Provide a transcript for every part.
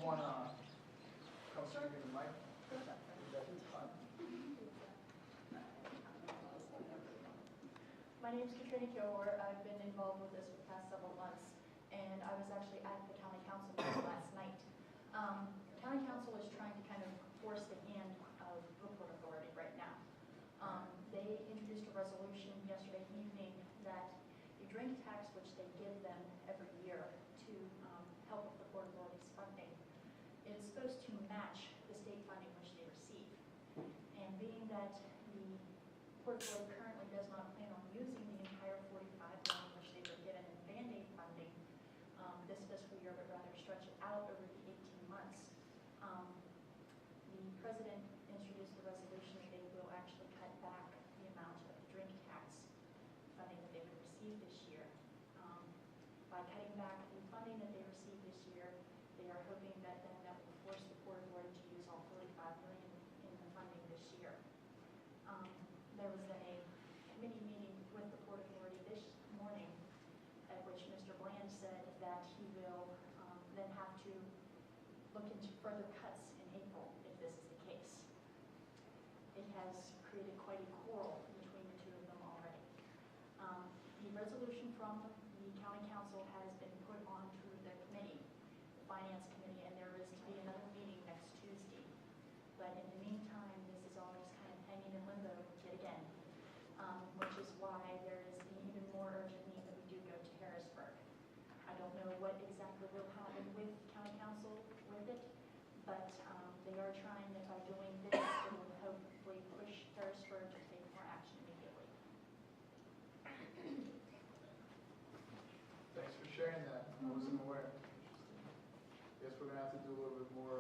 you want to come speak in the mic? My name is Katrina Kilgore. I've been involved with this for the past several months, and I was actually at the county council meeting last night. County council is trying to kind of force the hand of the Port Authority right now. They introduced a resolution yesterday evening that the drink tax, which they give them every year to help with the Port Authority's funding, is supposed to match the state funding which they receive. And being that the Port Authority currently does not plan on using the entire $45 million which they were given in Band-Aid funding this fiscal year, but rather stretch it out over the 18 months. The President introduced a resolution that they will actually cut back the amount of drink tax funding that they would receive this year. By cutting back the funding that they receive this year, they are hoping that then that will force the Port Authority to use all $45 million in the funding this year. There was then a committee meeting with the Port Authority this morning at which Mr. Bland said that he will then have to look into further cuts in April if this is the case. It has created quite a quarrel between the two of them already. The resolution from the county council has been put on to the committee, the finance committee, and there is to be another meeting next Tuesday. But in the meantime, this is all just kind of hanging in limbo yet again, which is why there is an even more urgent need that we do go to Harrisburg. I don't know what exactly will happen with county council with it, but they are trying that by doing this, it will hopefully push Harrisburg to take more action immediately. Thanks for sharing that. I wasn't aware. Guess we're going to have to do a little bit more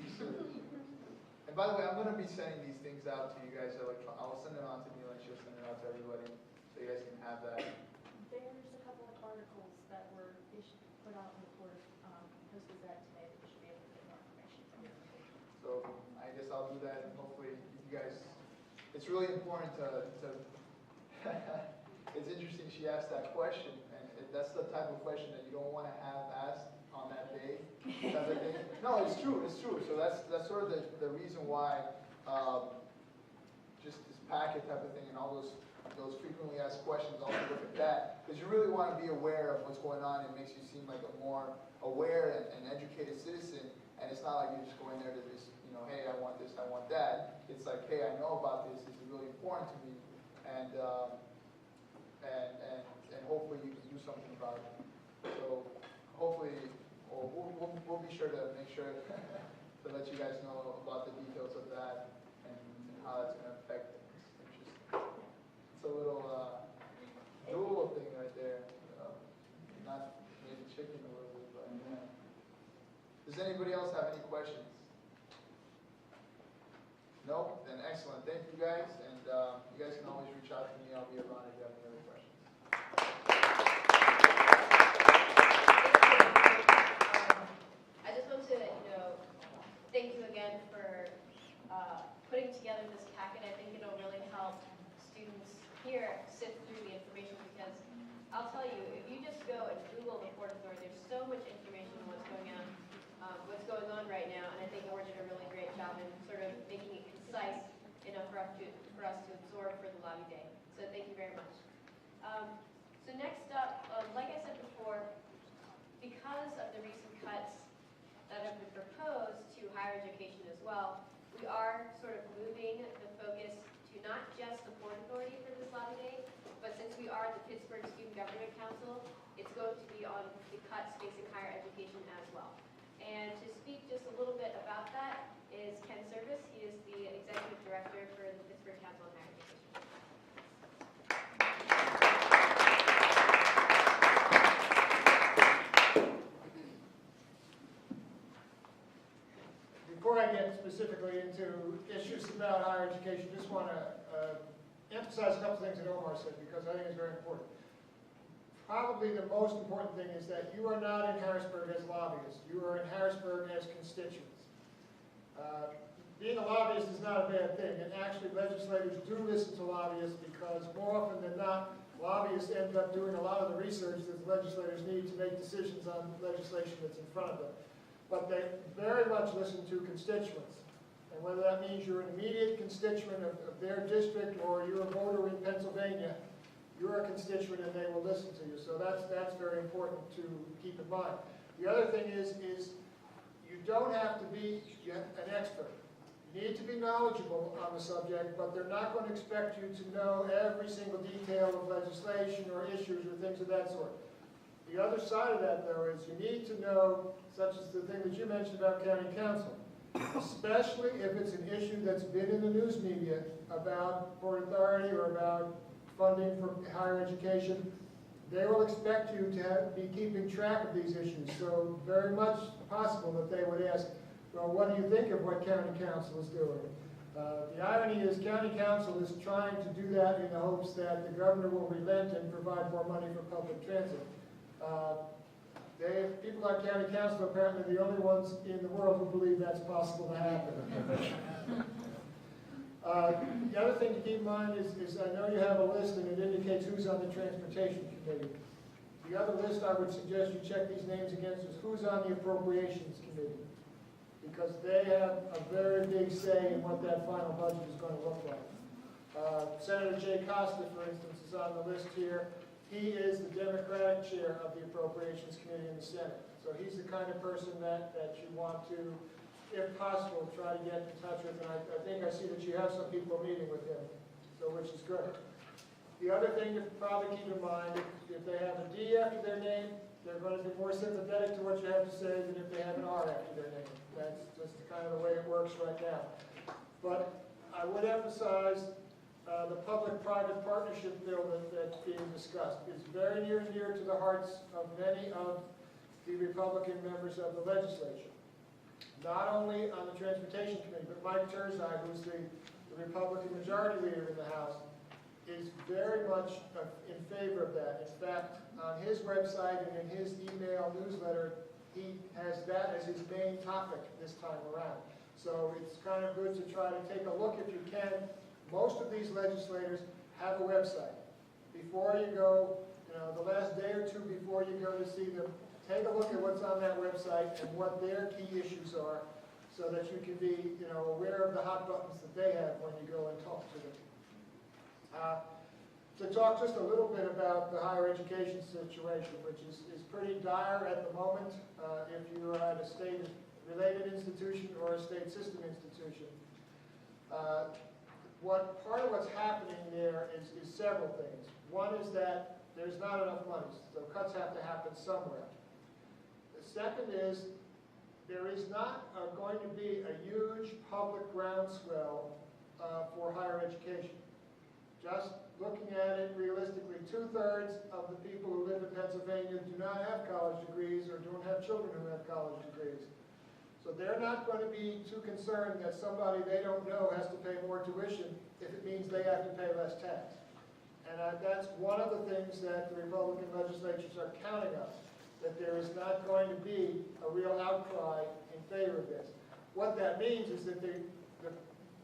research. And by the way, I'm going to be sending these things out to you guys electronically. I'll send it on to Neil and she'll send it out to everybody so you guys can have that. There's a couple of articles that were put out in the court, posted that today that you should be able to get more information from. So I guess I'll do that and hopefully you guys, it's really important to it's interesting she asked that question and that's the type of question that you don't want to have asked on that day. No, it's true, it's true. So that's sort of the reason why just this packet type of thing and all those frequently asked questions, also look at that. Because you really want to be aware of what's going on. It makes you seem like a more aware and educated citizen. And it's not like you're just going there to just, you know, hey, I want this, I want that. It's like, hey, I know about this. This is really important to me. And hopefully you can do something about it. So hopefully, we'll be sure to make sure to let you guys know about the details of that and how that's going to affect things. It's a little dual thing right there. Not maybe chicken a little bit, but yeah. Does anybody else have any questions? No? Then excellent. Thank you guys. And you guys can always reach out to me. I'll be around if you have any other questions. I just want to, thank you again for putting together this packet. I think it'll really help students here sift through the information because I'll tell you, if you just go and Google the Port Authority, there's so much information on what's going on right now, and I think Orange did a really great job in sort of making it concise enough for us to absorb for the lobby day. So thank you very much. So next up, like I said before, because of the recent cuts that have been proposed to higher education as well, we are sort of moving the focus to not just the Port Authority for this lobby day, but since we are the Pittsburgh Student Government Council, it's going to be on the cuts facing higher education as well. And to speak just a little bit about that is Ken Service. He is the Executive Director for the Pittsburgh Council on Higher Education. Before I get specifically into issues about higher education, just want to emphasize a couple things that Omar said because I think it's very important. Probably the most important thing is that you are not in Harrisburg as lobbyists. You are in Harrisburg as constituents. Being a lobbyist is not a bad thing, and actually legislators do listen to lobbyists because more often than not, lobbyists end up doing a lot of the research that the legislators need to make decisions on legislation that's in front of them. but they very much listen to constituents. And whether that means you're an immediate constituent of their district or you're a voter in Pennsylvania, you're a constituent and they will listen to you. So that's very important to keep in mind. The other thing is you don't have to be an expert. You need to be knowledgeable on the subject, but they're not going to expect you to know every single detail of legislation or issues or things of that sort. The other side of that, though, is you need to know, such as the thing that you mentioned about county council, especially if it's an issue that's been in the news media about Port Authority or about funding for higher education. They will expect you to be keeping track of these issues. So very much possible that they would ask, well, what do you think of what county council is doing? The irony is county council is trying to do that in the hopes that the governor will relent and provide more money for public transit. People on county council are apparently the only ones in the world who believe that's possible to happen. The other thing to keep in mind is I know you have a list and it indicates who's on the transportation committee. The other list I would suggest you check these names against is who's on the appropriations committee, because they have a very big say in what that final budget is going to look like. Senator Jay Costa, for instance, is on the list here. He is the Democratic chair of the Appropriations Committee in the Senate. So he's the kind of person that you want to, if possible, try to get in touch with. And I think I see that you have some people meeting with him, so which is good. The other thing to probably keep in mind, if they have a D after their name, they're going to be more sympathetic to what you have to say than if they have an R after their name. That's just kind of the way it works right now. But I would emphasize the public-private partnership bill that's being discussed is very near and dear to the hearts of many of the Republican members of the legislature. Not only on the Transportation Committee, but Mike Turzai, who's the Republican majority leader in the House, is very much in favor of that. In fact, on his website and in his email newsletter, he has that as his main topic this time around. So it's kind of good to try to take a look if you can. Most of these legislators have a website. Before you go, the last day or two before you go to see them, take a look at what's on that website and what their key issues are so that you can be, aware of the hot buttons that they have when you go and talk to them. To talk just a little bit about the higher education situation, which is pretty dire at the moment if you're at a state-related institution or a state system institution. Part of what's happening there is several things. One is that there's not enough money, so cuts have to happen somewhere. The second is there is not going to be a huge public groundswell for higher education. Just looking at it realistically, 2/3 of the people who live in Pennsylvania do not have college degrees or don't have children who have college degrees. So they're not going to be too concerned that somebody they don't know has to pay more tuition if it means they have to pay less tax. And that's one of the things that the Republican legislatures are counting on, that there is not going to be a real outcry in favor of this. What that means is that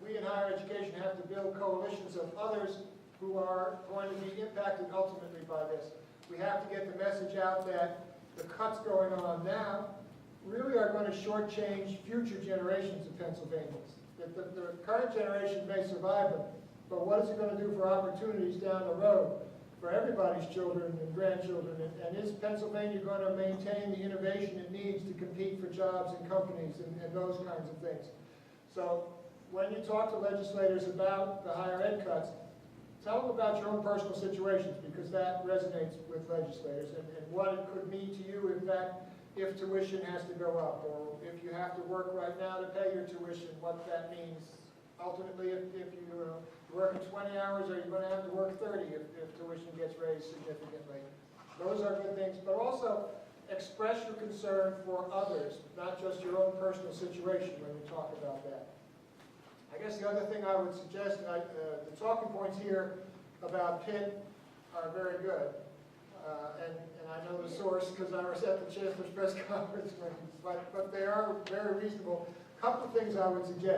we in higher education have to build coalitions of others who are going to be impacted ultimately by this. We have to get the message out that the cuts going on now really are going to shortchange future generations of Pennsylvanians. That the current generation may survive them, but what is it going to do for opportunities down the road for everybody's children and grandchildren? And is Pennsylvania going to maintain the innovation it needs to compete for jobs and companies and those kinds of things? So when you talk to legislators about the higher ed cuts, tell them about your own personal situations, because that resonates with legislators and what it could mean to you, in fact, if tuition has to go up, or if you have to work right now to pay your tuition, what that means. Ultimately, if you work 20 hours, are you going to have to work 30 if tuition gets raised significantly? Those are good things, but also express your concern for others, not just your own personal situation when you talk about that. I guess the other thing I would suggest, the talking points here about Pitt are very good. And I know the source because I was at the Chancellor's press conference, but they are very reasonable. A couple of things I would suggest.